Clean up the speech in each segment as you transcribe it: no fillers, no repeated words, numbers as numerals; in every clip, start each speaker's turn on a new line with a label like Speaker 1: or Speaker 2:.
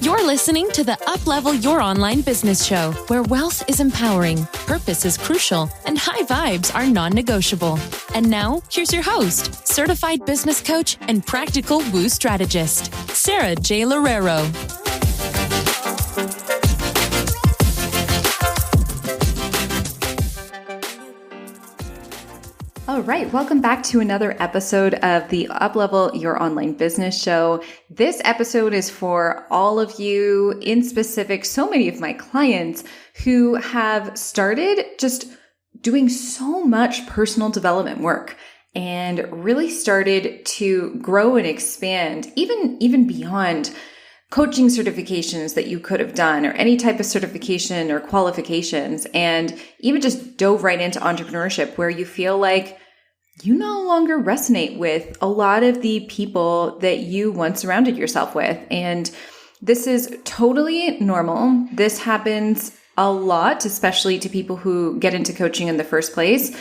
Speaker 1: You're listening to the Uplevel Your Online Business Show, where wealth is empowering, purpose is crucial, and high vibes are non-negotiable. And now, here's your host, certified business coach and practical woo strategist, Sarah J. Loureiro.
Speaker 2: All right, welcome back to another episode of the Uplevel Your Online Business Show. This episode is for all of you, in specific, so many of my clients who have started just doing so much personal development work and really started to grow and expand, even beyond coaching certifications that you could have done or any type of certification or qualifications, and even just dove right into entrepreneurship where you feel like you no longer resonate with a lot of the people that you once surrounded yourself with. And this is totally normal. This happens a lot, especially to people who get into coaching in the first place.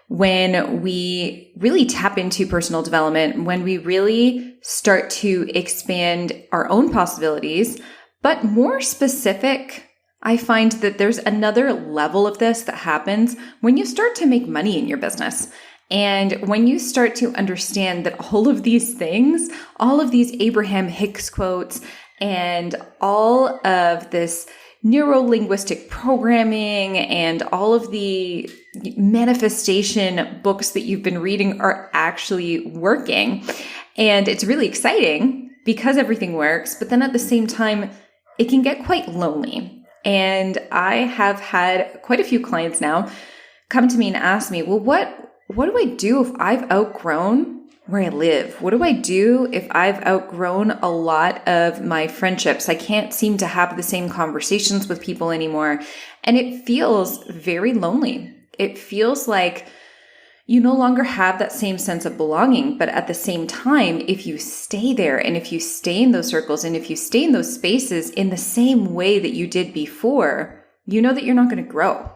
Speaker 2: When we really tap into personal development, when we really start to expand our own possibilities, but more specific, I find that there's another level of this that happens when you start to make money in your business. And when you start to understand that all of these things, all of these Abraham Hicks quotes and all of this neuro-linguistic programming and all of the manifestation books that you've been reading are actually working. And it's really exciting because everything works, but then at the same time, it can get quite lonely. And I have had quite a few clients now come to me and ask me, well, what do I do if I've outgrown where I live? What do I do if I've outgrown a lot of my friendships? I can't seem to have the same conversations with people anymore. And it feels very lonely. It feels like you no longer have that same sense of belonging. But at the same time, if you stay there and if you stay in those circles and if you stay in those spaces in the same way that you did before, you know that you're not going to grow.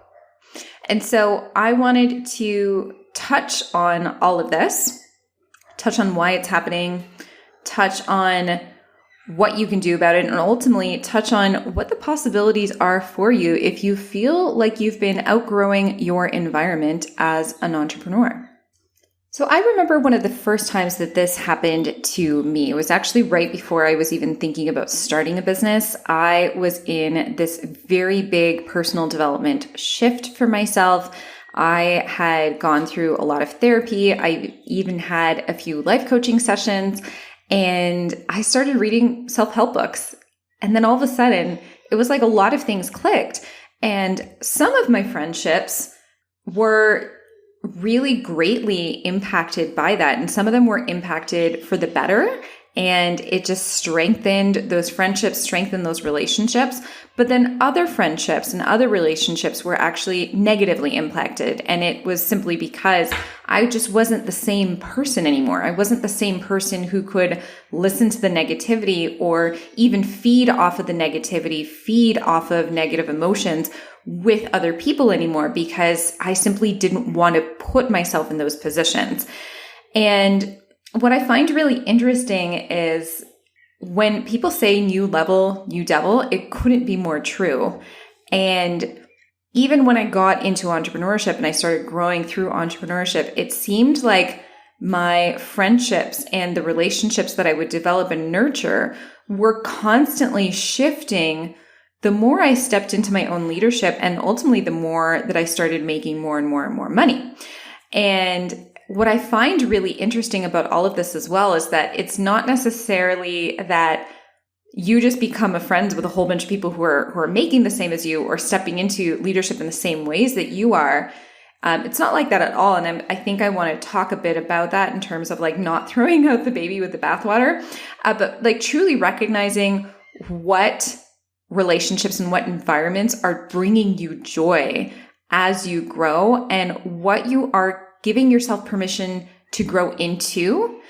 Speaker 2: And so I wanted to touch on all of this, touch on why it's happening, touch on what you can do about it, and ultimately touch on what the possibilities are for you if you feel like you've been outgrowing your environment as an entrepreneur. So I remember one of the first times that this happened to me. It was actually right before I was even thinking about starting a business. I was in this very big personal development shift for myself. I had gone through a lot of therapy. I even had a few life coaching sessions, and I started reading self-help books. And then all of a sudden, it was like a lot of things clicked. And some of my friendships were really greatly impacted by that. And some of them were impacted for the better. And it just strengthened those friendships, strengthened those relationships. But then other friendships and other relationships were actually negatively impacted. And it was simply because I just wasn't the same person anymore. I wasn't the same person who could listen to the negativity or even feed off of the negativity, feed off of negative emotions with other people anymore, because I simply didn't want to put myself in those positions. And what I find really interesting is when people say new level, new devil, it couldn't be more true. And even when I got into entrepreneurship and I started growing through entrepreneurship, it seemed like my friendships and the relationships that I would develop and nurture were constantly shifting the more I stepped into my own leadership, and ultimately the more that I started making more and more and more money. And what I find really interesting about all of this as well is that it's not necessarily that you just become a friend with a whole bunch of people who are making the same as you or stepping into leadership in the same ways that you are. It's not like that at all. And I think I want to talk a bit about that in terms of like not throwing out the baby with the bathwater, but like truly recognizing what relationships and what environments are bringing you joy as you grow and what you are giving yourself permission to grow into,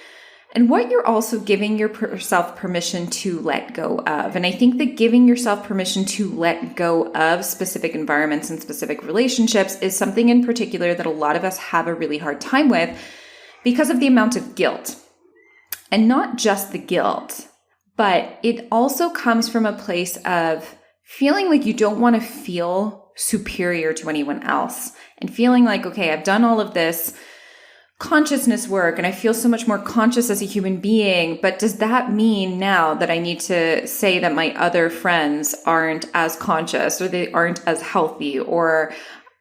Speaker 2: and what you're also giving yourself permission to let go of. And I think that giving yourself permission to let go of specific environments and specific relationships is something in particular that a lot of us have a really hard time with because of the amount of guilt. And not just the guilt, But it also comes from a place of feeling like you don't want to feel superior to anyone else and feeling like, okay, I've done all of this consciousness work and I feel so much more conscious as a human being. But does that mean now that I need to say that my other friends aren't as conscious or they aren't as healthy or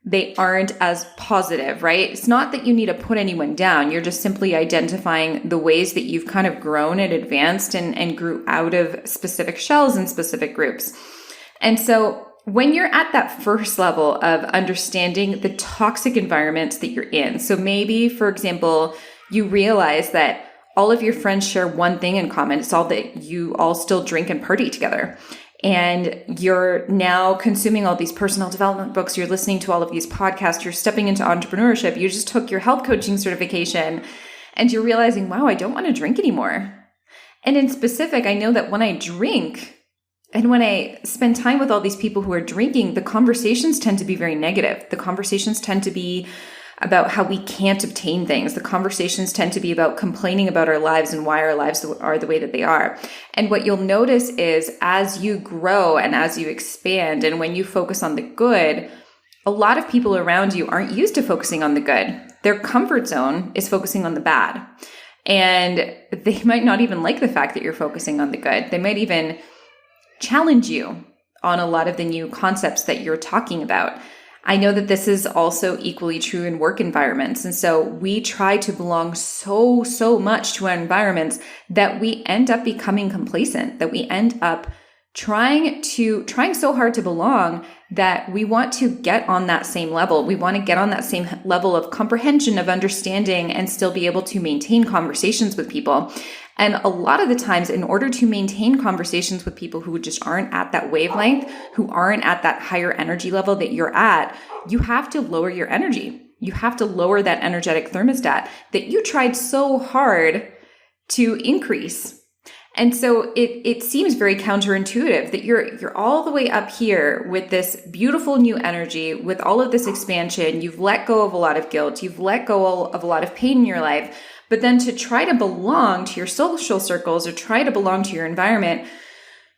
Speaker 2: they aren't as positive, right? It's not that you need to put anyone down. You're just simply identifying the ways that you've kind of grown and advanced and grew out of specific shells and specific groups. And so when you're at that first level of understanding the toxic environments that you're in, so maybe, for example, you realize that all of your friends share one thing in common. It's all that you all still drink and party together. And you're now consuming all these personal development books. You're listening to all of these podcasts. You're stepping into entrepreneurship. You just took your health coaching certification and you're realizing, wow, I don't want to drink anymore. And in specific, I know that when I drink and when I spend time with all these people who are drinking, the conversations tend to be very negative. The conversations tend to be about how we can't obtain things. The conversations tend to be about complaining about our lives and why our lives are the way that they are. And what you'll notice is as you grow and as you expand and when you focus on the good, a lot of people around you aren't used to focusing on the good. Their comfort zone is focusing on the bad. And they might not even like the fact that you're focusing on the good. They might even challenge you on a lot of the new concepts that you're talking about. I know that this is also equally true in work environments. And so we try to belong so much to our environments that we end up becoming complacent, that we end up trying so hard to belong that we want to get on that same level. We want to get on that same level of comprehension, of understanding, and still be able to maintain conversations with people. And a lot of the times, in order to maintain conversations with people who just aren't at that wavelength, who aren't at that higher energy level that you're at, you have to lower your energy. You have to lower that energetic thermostat that you tried so hard to increase. And so it seems very counterintuitive that you're all the way up here with this beautiful new energy, with all of this expansion. You've let go of a lot of guilt. You've let go of a lot of pain in your life. But then to try to belong to your social circles or try to belong to your environment,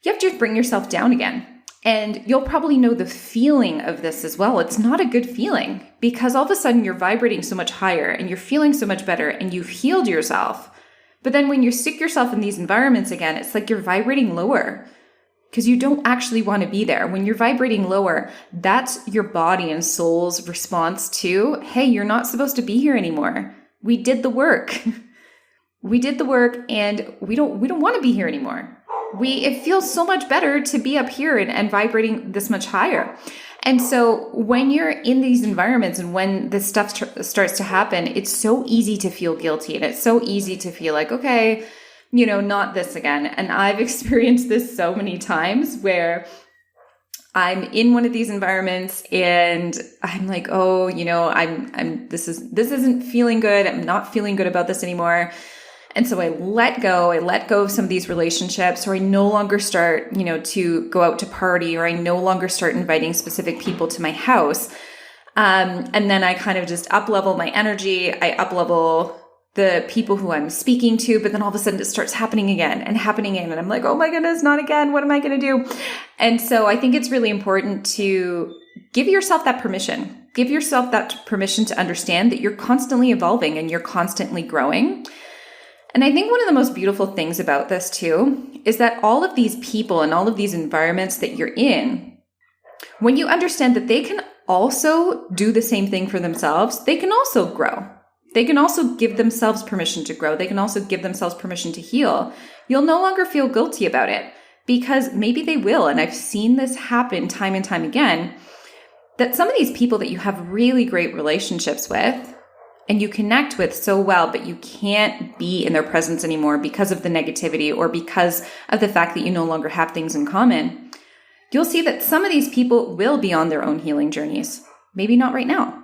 Speaker 2: you have to bring yourself down again. And you'll probably know the feeling of this as well. It's not a good feeling because all of a sudden you're vibrating so much higher and you're feeling so much better and you've healed yourself. But then when you stick yourself in these environments again, it's like you're vibrating lower because you don't actually want to be there. When you're vibrating lower, that's your body and soul's response to, hey, you're not supposed to be here anymore. We did the work. We did the work and we don't want to be here anymore. It feels so much better to be up here and vibrating this much higher. And so when you're in these environments and when this stuff starts to happen, it's so easy to feel guilty and it's so easy to feel like, okay, not this again. And I've experienced this so many times where I'm in one of these environments and I'm like, oh, this isn't feeling good. I'm not feeling good about this anymore. And so I let go of some of these relationships, or I no longer start, to go out to party, or I no longer start inviting specific people to my house. And then I kind of just up-level my energy. I up-level the people who I'm speaking to, but then all of a sudden it starts happening again. And I'm like, oh my goodness, not again. What am I going to do? And so I think it's really important to give yourself that permission. Give yourself that permission to understand that you're constantly evolving and you're constantly growing. And I think one of the most beautiful things about this too is that all of these people and all of these environments that you're in, when you understand that they can also do the same thing for themselves, they can also grow. They can also give themselves permission to grow. They can also give themselves permission to heal. You'll no longer feel guilty about it because maybe they will. And I've seen this happen time and time again, that some of these people that you have really great relationships with, and you connect with so well, but you can't be in their presence anymore because of the negativity or because of the fact that you no longer have things in common, you'll see that some of these people will be on their own healing journeys. Maybe not right now.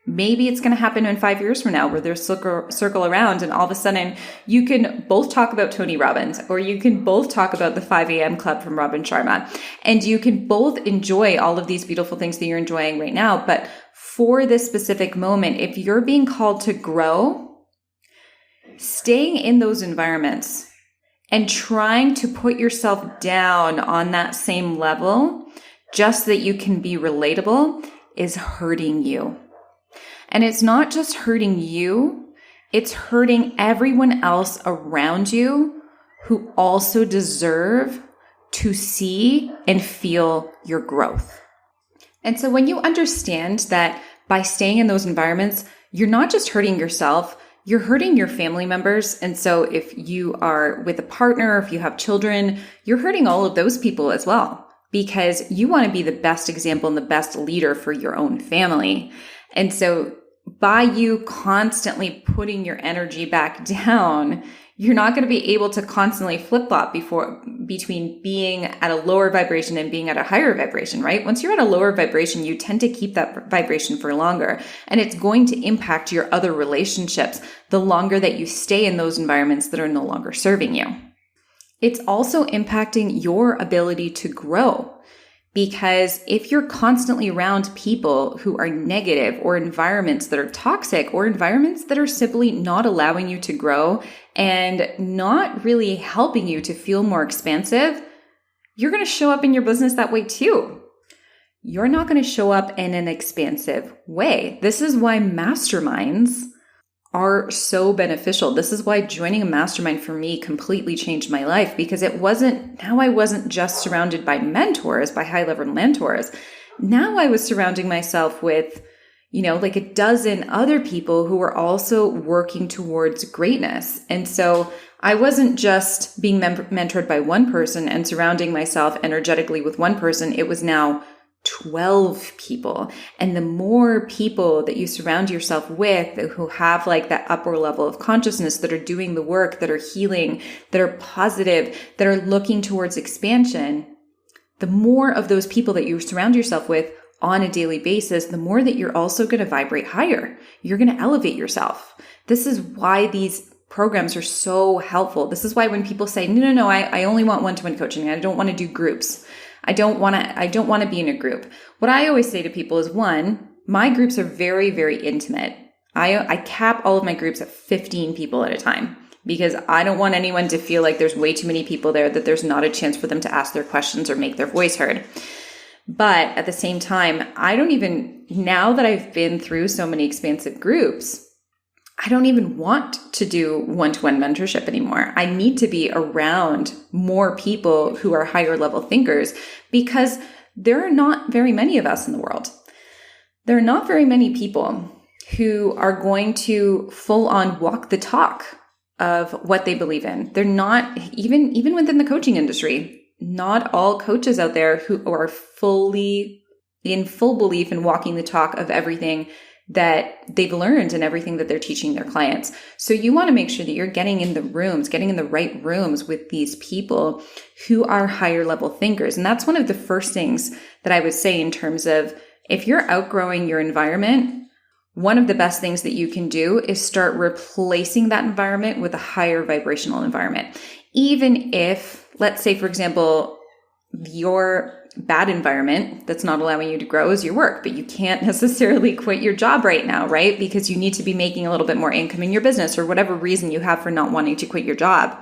Speaker 2: Maybe it's going to happen in 5 years from now where they're circle around and all of a sudden you can both talk about Tony Robbins, or you can both talk about the 5 a.m. club from Robin Sharma, and you can both enjoy all of these beautiful things that you're enjoying right now. But for this specific moment, if you're being called to grow, staying in those environments And trying to put yourself down on that same level just so that you can be relatable is hurting you. And it's not just hurting you, it's hurting everyone else around you who also deserve to see and feel your growth. And so when you understand that by staying in those environments, you're not just hurting yourself, you're hurting your family members. And so if you are with a partner, if you have children, you're hurting all of those people as well, because you want to be the best example and the best leader for your own family. And so by you constantly putting your energy back down, you're not going to be able to constantly flip-flop between being at a lower vibration and being at a higher vibration, right? Once you're at a lower vibration, you tend to keep that vibration for longer, and it's going to impact your other relationships the longer that you stay in those environments that are no longer serving you. It's also impacting your ability to grow. Because if you're constantly around people who are negative, or environments that are toxic, or environments that are simply not allowing you to grow and not really helping you to feel more expansive, you're going to show up in your business that way too. You're not going to show up in an expansive way. This is why masterminds are so beneficial. This is why joining a mastermind for me completely changed my life, because I wasn't just surrounded by mentors, by high-level mentors. Now I was surrounding myself with, like a dozen other people who were also working towards greatness. And so I wasn't just being mentored by one person and surrounding myself energetically with one person. It was now 12 people. And the more people that you surround yourself with who have like that upper level of consciousness, that are doing the work, that are healing, that are positive, that are looking towards expansion, the more of those people that you surround yourself with on a daily basis, the more that you're also going to vibrate higher. You're going to elevate yourself. This is why these programs are so helpful. This is why when people say, no, I only want one-to-one coaching. I don't want to do groups. I don't want to be in a group. What I always say to people is, one, my groups are very, very intimate. I cap all of my groups at 15 people at a time, because I don't want anyone to feel like there's way too many people there, that there's not a chance for them to ask their questions or make their voice heard. But at the same time, now that I've been through so many expansive groups, I don't even want to do one-to-one mentorship anymore. I need to be around more people who are higher level thinkers, because there are not very many of us in the world. There are not very many people who are going to full on walk the talk of what they believe in. They're not, even within the coaching industry, not all coaches out there who are fully in full belief in walking the talk of everything that they've learned and everything that they're teaching their clients. So you want to make sure that you're getting in the right rooms with these people who are higher level thinkers. And that's one of the first things that I would say in terms of, if you're outgrowing your environment, one of the best things that you can do is start replacing that environment with a higher vibrational environment. Even if, let's say, for example, your bad environment that's not allowing you to grow is your work, but you can't necessarily quit your job right now, right? Because you need to be making a little bit more income in your business, or whatever reason you have for not wanting to quit your job.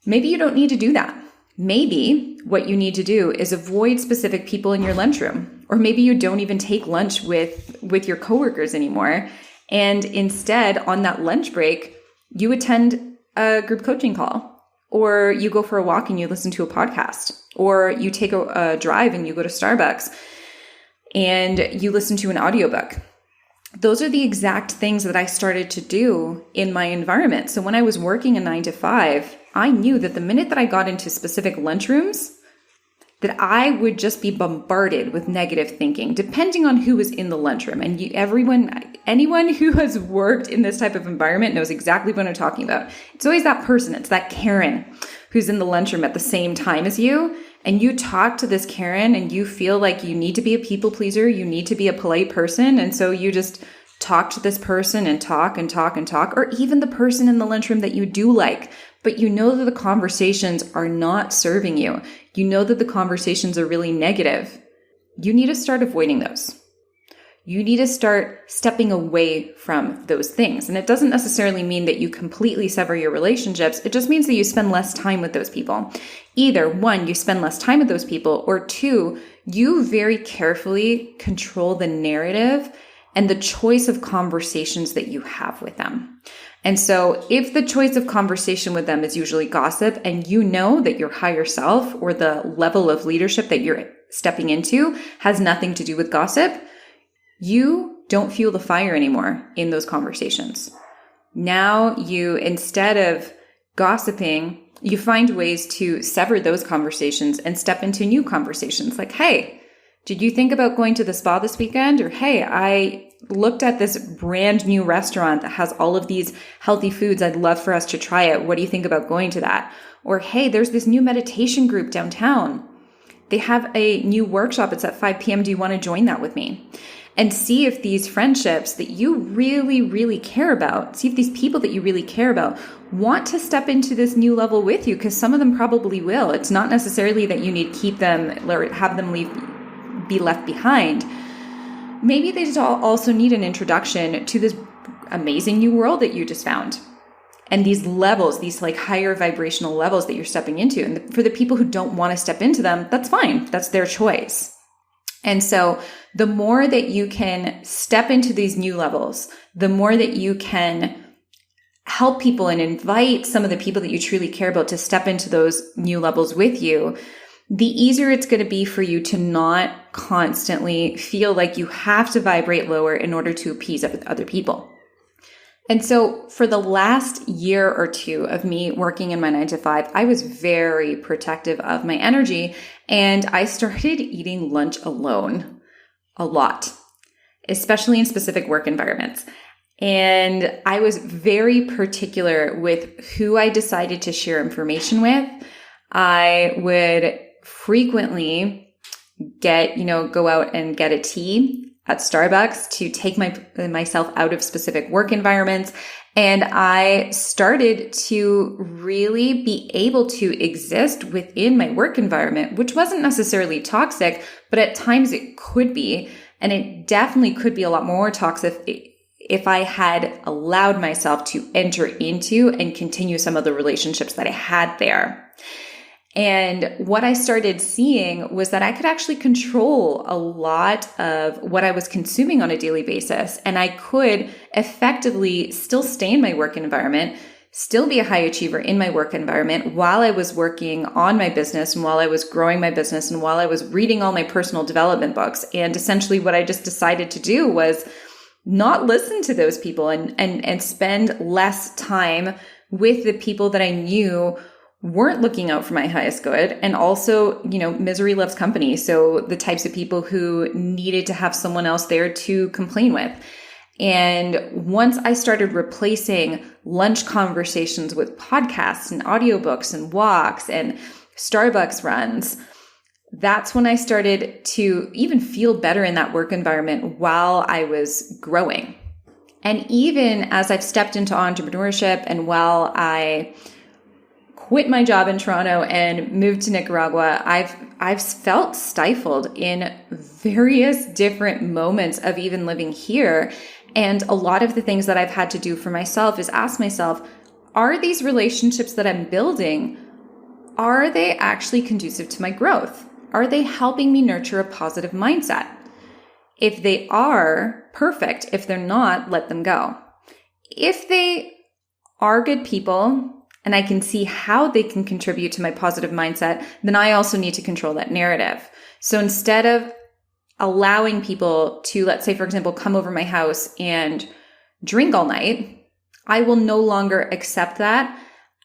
Speaker 2: Maybe you don't need to do that. Maybe what you need to do is avoid specific people in your lunchroom, or maybe you don't even take lunch with your coworkers anymore. And instead, on that lunch break, you attend a group coaching call, or you go for a walk and you listen to a podcast, or you take a drive and you go to Starbucks and you listen to an audiobook. Those are the exact things that I started to do in my environment. So when I was working a 9-to-5, I knew that the minute that I got into specific lunchrooms, that I would just be bombarded with negative thinking, depending on who was in the lunchroom. And anyone who has worked in this type of environment knows exactly what I'm talking about. It's always that person. It's that Karen who's in the lunchroom at the same time as you. And you talk to this Karen and you feel like you need to be a people pleaser. You need to be a polite person. And so you just talk to this person and talk and talk and talk, or even the person in the lunchroom that you do like, but you know that the conversations are not serving you. You know that the conversations are really negative. You need to start avoiding those. you need to start stepping away from those things. And it doesn't necessarily mean that you completely sever your relationships. It just means that you spend less time with those people. Either one, you spend less time with those people, or two, you very carefully control the narrative and the choice of conversations that you have with them. And so if the choice of conversation with them is usually gossip, and you know that your higher self or the level of leadership that you're stepping into has nothing to do with gossip, you don't fuel the fire anymore in those conversations. Now you, instead of gossiping, you find ways to sever those conversations and step into new conversations like, hey, did you think about going to the spa this weekend? Or, hey, I looked at this brand new restaurant that has all of these healthy foods. I'd love for us to try it. What do you think about going to that? Or, hey, there's this new meditation group downtown. They have a new workshop. It's at 5 p.m. Do you want to join that with me? And see if these friendships that you really, really care about, see if these people that you really care about want to step into this new level with you, because some of them probably will. It's not necessarily that you need to keep them or have them be left behind. Maybe they just also need an introduction to this amazing new world that you just found. And these levels, these like higher vibrational levels that you're stepping into. And for the people who don't want to step into them, that's fine. That's their choice. And so the more that you can step into these new levels, the more that you can help people and invite some of the people that you truly care about to step into those new levels with you, the easier it's going to be for you to not constantly feel like you have to vibrate lower in order to appease other people. And so for the last year or two of me working in my 9-to-5, I was very protective of my energy, and I started eating lunch alone a lot, especially in specific work environments. And I was very particular with who I decided to share information with. I would frequently go out and get a tea at Starbucks to take myself out of specific work environments. And I started to really be able to exist within my work environment, which wasn't necessarily toxic, but at times it could be. And it definitely could be a lot more toxic if I had allowed myself to enter into and continue some of the relationships that I had there. And what I started seeing was that I could actually control a lot of what I was consuming on a daily basis. And I could effectively still stay in my work environment, still be a high achiever in my work environment while I was working on my business and while I was growing my business and while I was reading all my personal development books. And essentially what I just decided to do was not listen to those people and spend less time with the people that I knew weren't looking out for my highest good. And also, misery loves company. So the types of people who needed to have someone else there to complain with. And once I started replacing lunch conversations with podcasts and audiobooks and walks and Starbucks runs, that's when I started to even feel better in that work environment while I was growing. And even as I've stepped into entrepreneurship and while I quit my job in Toronto and moved to Nicaragua, I've felt stifled in various different moments of even living here. And a lot of the things that I've had to do for myself is ask myself, are these relationships that I'm building, are they actually conducive to my growth? Are they helping me nurture a positive mindset? If they are, perfect. If they're not, let them go. If they are good people, and I can see how they can contribute to my positive mindset, then I also need to control that narrative. So instead of allowing people to, let's say, for example, come over my house and drink all night, I will no longer accept that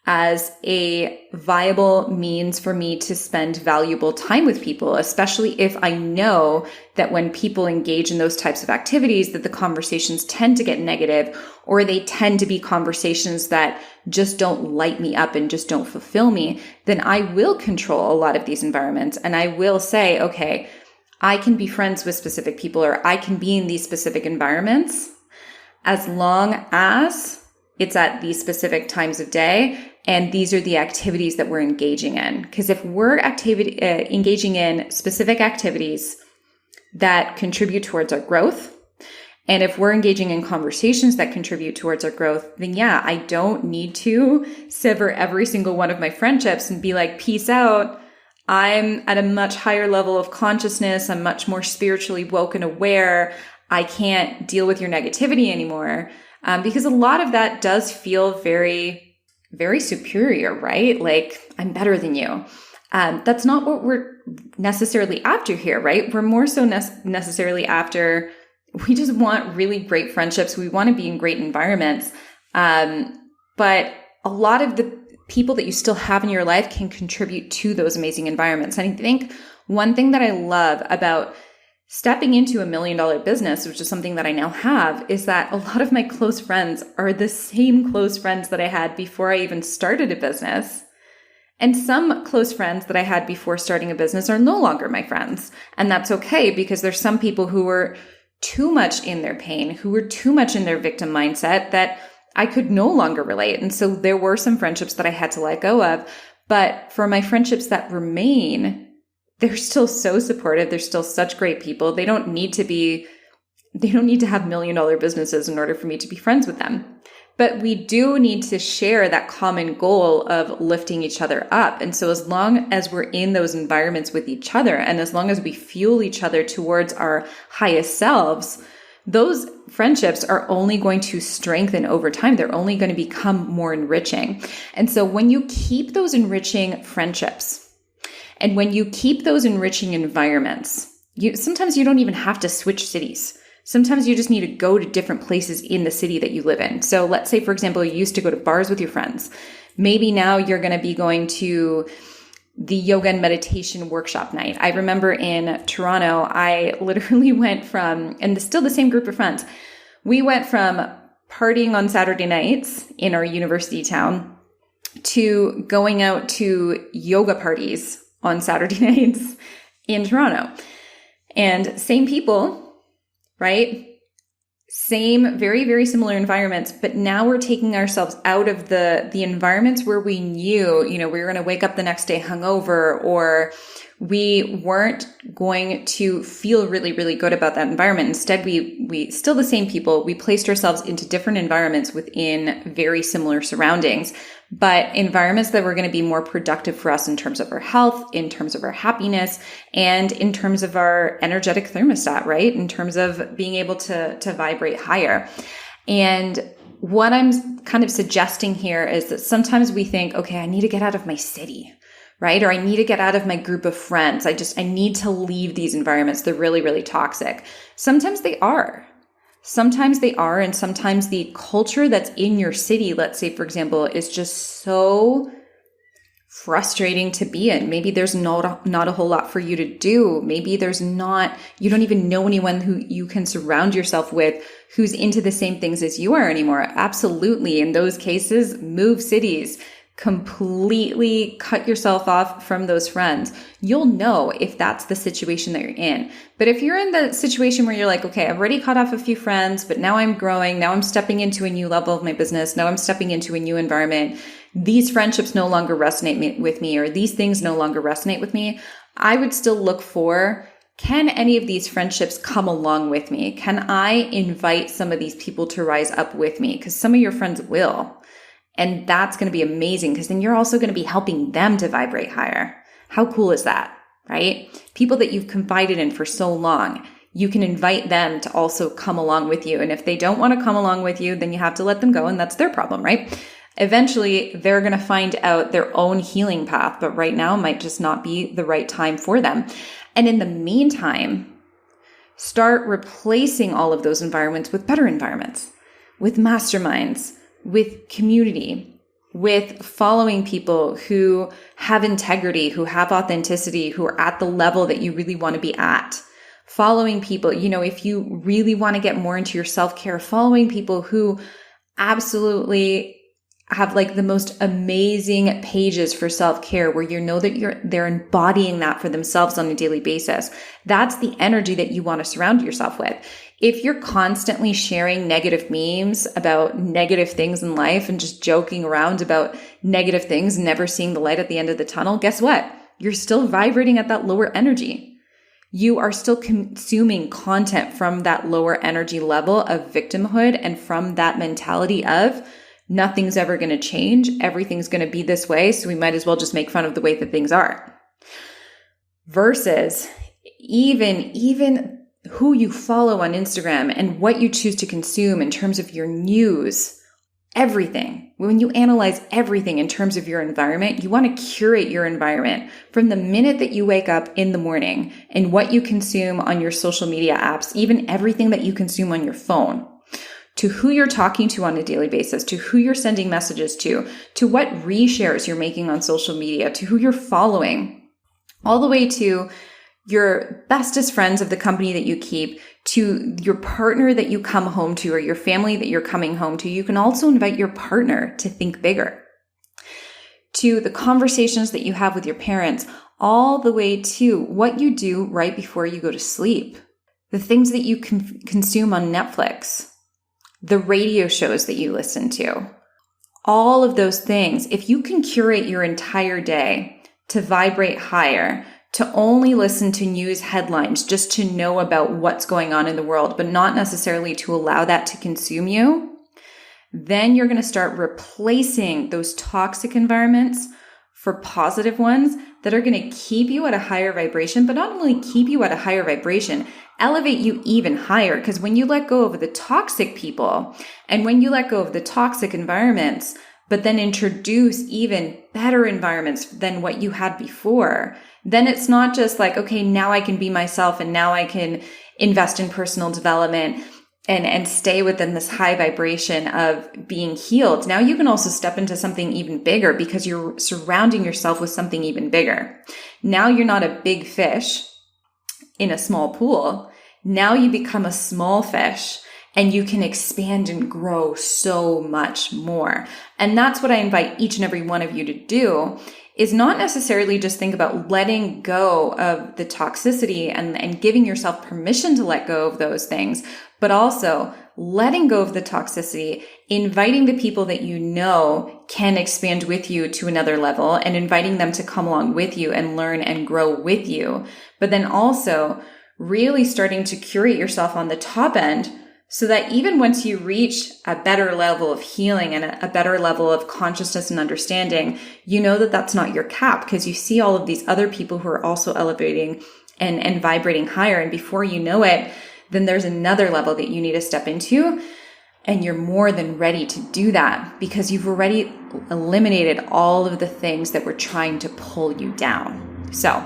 Speaker 2: as a viable means for me to spend valuable time with people, especially if I know that when people engage in those types of activities, that the conversations tend to get negative, or they tend to be conversations that just don't light me up and just don't fulfill me, then I will control a lot of these environments. And I will say, okay, I can be friends with specific people, or I can be in these specific environments as long as it's at these specific times of day. And these are the activities that we're engaging in. Because if we're engaging in specific activities that contribute towards our growth, And if we're engaging in conversations that contribute towards our growth, then yeah, I don't need to sever every single one of my friendships and be like, peace out. I'm at a much higher level of consciousness. I'm much more spiritually woke and aware. I can't deal with your negativity anymore. Because a lot of that does feel very, very superior, right? Like, I'm better than you. That's not what we're necessarily after here, right? We're more so necessarily after, we just want really great friendships. We want to be in great environments. But a lot of the people that you still have in your life can contribute to those amazing environments. And I think one thing that I love about stepping into $1 million business, which is something that I now have, is that a lot of my close friends are the same close friends that I had before I even started a business. And some close friends that I had before starting a business are no longer my friends. And that's okay, because there's some people who were too much in their pain, who were too much in their victim mindset that I could no longer relate. And so there were some friendships that I had to let go of. But for my friendships that remain, they're still so supportive. They're still such great people. They don't need to have $1 million businesses in order for me to be friends with them. But we do need to share that common goal of lifting each other up. And so as long as we're in those environments with each other, and as long as we fuel each other towards our highest selves, those friendships are only going to strengthen over time. They're only going to become more enriching. And so when you keep those enriching friendships, and when you keep those enriching environments, sometimes you don't even have to switch cities. Sometimes you just need to go to different places in the city that you live in. So let's say, for example, you used to go to bars with your friends. Maybe now you're going to be going to the yoga and meditation workshop night. I remember in Toronto, I literally went from, and still the same group of friends, we went from partying on Saturday nights in our university town to going out to yoga parties on Saturday nights in Toronto. And same people, right? Same, very, very similar environments, but now we're taking ourselves out of the environments where we knew, we were going to wake up the next day hungover, or we weren't going to feel really, really good about that environment. Instead, we still the same people, we placed ourselves into different environments within very similar surroundings, but environments that were going to be more productive for us in terms of our health, in terms of our happiness, and in terms of our energetic thermostat, right? In terms of being able to vibrate higher. And what I'm kind of suggesting here is that sometimes we think, okay, I need to get out of my city, right? Or I need to get out of my group of friends. I need to leave these environments. They're really, really toxic. Sometimes they are. Sometimes they are. And sometimes the culture that's in your city, let's say, for example, is just so frustrating to be in. Maybe there's not a whole lot for you to do. Maybe you don't even know anyone who you can surround yourself with who's into the same things as you are anymore. Absolutely. In those cases, move cities. Completely cut yourself off from those friends. You'll know if that's the situation that you're in. But if you're in the situation where you're like, okay, I've already cut off a few friends, but now I'm growing. Now I'm stepping into a new level of my business. Now I'm stepping into a new environment. These friendships no longer resonate with me, or these things no longer resonate with me. I would still look for, can any of these friendships come along with me? Can I invite some of these people to rise up with me? Because some of your friends will. And that's going to be amazing, because then you're also going to be helping them to vibrate higher. How cool is that, right? People that you've confided in for so long, you can invite them to also come along with you. And if they don't want to come along with you, then you have to let them go, and that's their problem, right? Eventually, they're going to find out their own healing path, but right now might just not be the right time for them. And in the meantime, start replacing all of those environments with better environments, with masterminds, with community, with following people who have integrity, who have authenticity, who are at the level that you really want to be at. Following people, if you really want to get more into your self-care, following people who absolutely have like the most amazing pages for self-care, where that they're embodying that for themselves on a daily basis. That's the energy that you want to surround yourself with. If you're constantly sharing negative memes about negative things in life and just joking around about negative things and never seeing the light at the end of the tunnel, guess what? You're still vibrating at that lower energy. you are still consuming content from that lower energy level of victimhood and from that mentality of nothing's ever going to change. Everything's going to be this way. So we might as well just make fun of the way that things are. Versus even who you follow on Instagram and what you choose to consume in terms of your news, everything. When you analyze everything in terms of your environment, you want to curate your environment from the minute that you wake up in the morning and what you consume on your social media apps, even everything that you consume on your phone, to who you're talking to on a daily basis, to who you're sending messages to what reshares you're making on social media, to who you're following, all the way to your bestest friends of the company that you keep, to your partner that you come home to, or your family that you're coming home to. You can also invite your partner to think bigger, to the conversations that you have with your parents, all the way to what you do right before you go to sleep, the things that you consume on Netflix, the radio shows that you listen to, all of those things. If you can curate your entire day to vibrate higher, to only listen to news headlines just to know about what's going on in the world, but not necessarily to allow that to consume you, then you're going to start replacing those toxic environments for positive ones that are going to keep you at a higher vibration, but not only keep you at a higher vibration, elevate you even higher. Because when you let go of the toxic people and when you let go of the toxic environments, but then introduce even better environments than what you had before, then it's not just like, okay, now I can be myself and now I can invest in personal development and stay within this high vibration of being healed. Now you can also step into something even bigger because you're surrounding yourself with something even bigger. Now you're not a big fish in a small pool. Now you become a small fish and you can expand and grow so much more. And that's what I invite each and every one of you to do, is not necessarily just think about letting go of the toxicity and giving yourself permission to let go of those things, but also letting go of the toxicity, inviting the people that you know can expand with you to another level and inviting them to come along with you and learn and grow with you. But then also really starting to curate yourself on the top end, so that even once you reach a better level of healing and a better level of consciousness and understanding, you know that that's not your cap, because you see all of these other people who are also elevating and vibrating higher. And before you know it, then there's another level that you need to step into. And you're more than ready to do that because you've already eliminated all of the things that were trying to pull you down. So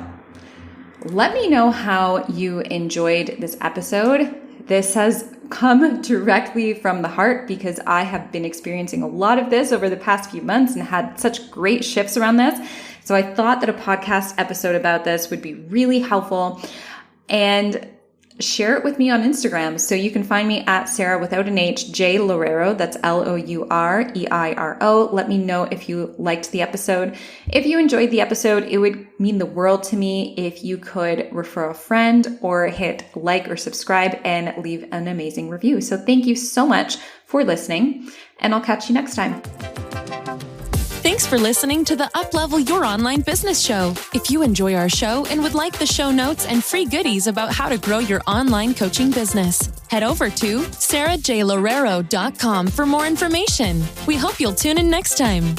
Speaker 2: let me know how you enjoyed this episode. This has come directly from the heart because I have been experiencing a lot of this over the past few months and had such great shifts around this. So I thought that a podcast episode about this would be really helpful, and share it with me on Instagram. So you can find me at Sarah without an H, J Loureiro. That's Loureiro. Let me know if you liked the episode. If you enjoyed the episode, it would mean the world to me if you could refer a friend or hit like or subscribe and leave an amazing review. So thank you so much for listening, and I'll catch you next time.
Speaker 1: Thanks for listening to the Uplevel Your Online Business Show. If you enjoy our show and would like the show notes and free goodies about how to grow your online coaching business, head over to sarahjloureiro.com for more information. We hope you'll tune in next time.